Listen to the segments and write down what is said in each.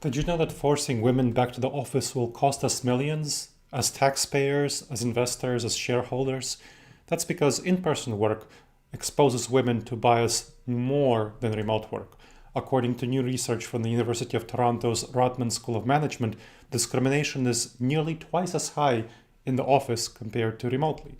Did you know that forcing women back to the office will cost us millions? As taxpayers, as investors, as shareholders? That's because in-person work exposes women to bias more than remote work. According to new research from the University of Toronto's Rotman School of Management, discrimination is nearly twice as high in the office compared to remotely.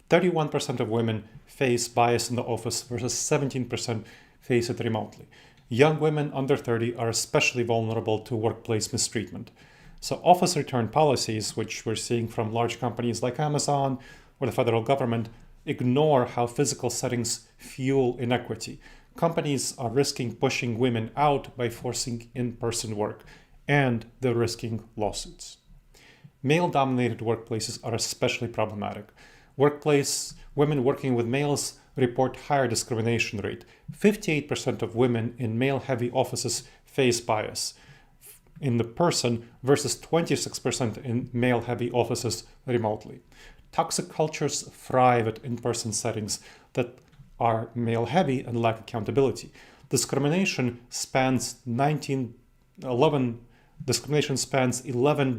31% of women face bias in the office versus 17% face it remotely. Young women under 30 are especially vulnerable to workplace mistreatment. So office return policies, which we're seeing from large companies like Amazon or the federal government, ignore how physical settings fuel inequity. Companies are risking pushing women out by forcing in-person work, and they're risking lawsuits. Male-dominated workplaces are especially problematic. Women working with males report higher discrimination rate. 58% of women in male-heavy offices face bias in the person versus 26% in male-heavy offices remotely. Toxic cultures thrive at in-person settings that are male-heavy and lack accountability. Discrimination spans 11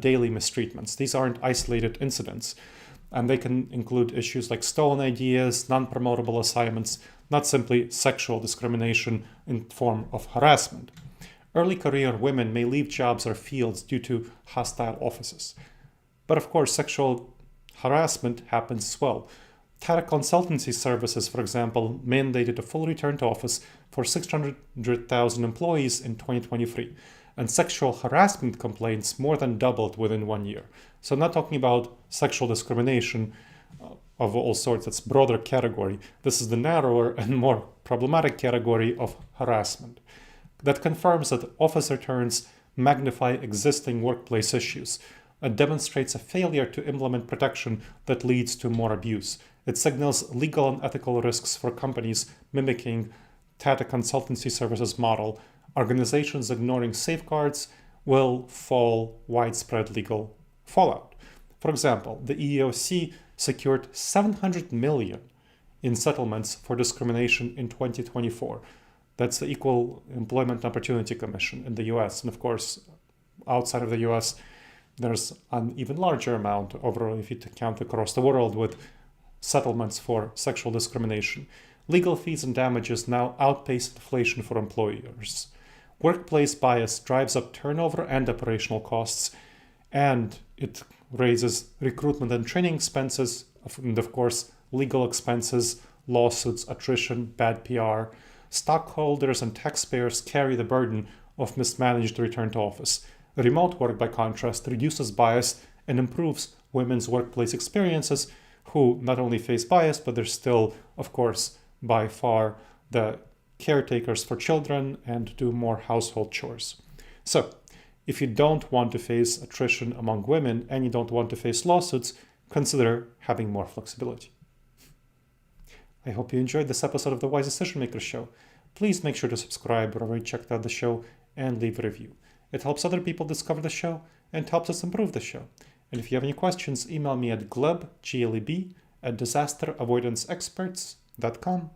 daily mistreatments. These aren't isolated incidents. And they can include issues like stolen ideas, non-promotable assignments, not simply sexual discrimination in form of harassment. Early career women may leave jobs or fields due to hostile offices. But of course, sexual harassment happens as well. Tata Consultancy Services, for example, mandated a full return to office for 600,000 employees in 2023. And sexual harassment complaints more than doubled within 1 year. So I'm not talking about sexual discrimination of all sorts, that's a broader category. This is the narrower and more problematic category of harassment. That confirms that office returns magnify existing workplace issues. It demonstrates a failure to implement protection that leads to more abuse. It signals legal and ethical risks for companies mimicking Tata Consultancy Services model. Organizations ignoring safeguards will fall widespread legal fallout. For example, the EEOC secured $700 million in settlements for discrimination in 2024. That's the Equal Employment Opportunity Commission in the US. And of course, outside of the US, there's an even larger amount overall if you count across the world with settlements for sexual discrimination. Legal fees and damages now outpace inflation for employers. Workplace bias drives up turnover and operational costs, and it raises recruitment and training expenses, and of course, legal expenses, lawsuits, attrition, bad PR. Stockholders and taxpayers carry the burden of mismanaged return to office. Remote work, by contrast, reduces bias and improves women's workplace experiences, who not only face bias, but they're still, of course, by far the caretakers for children and do more household chores. So, if you don't want to face attrition among women and you don't want to face lawsuits, consider having more flexibility. I hope you enjoyed this episode of the Wise Decision Maker Show. Please make sure to subscribe wherever you checked out the show and leave a review. It helps other people discover the show and helps us improve the show. And if you have any questions, email me at gleb, Gleb, @disasteravoidanceexperts.com.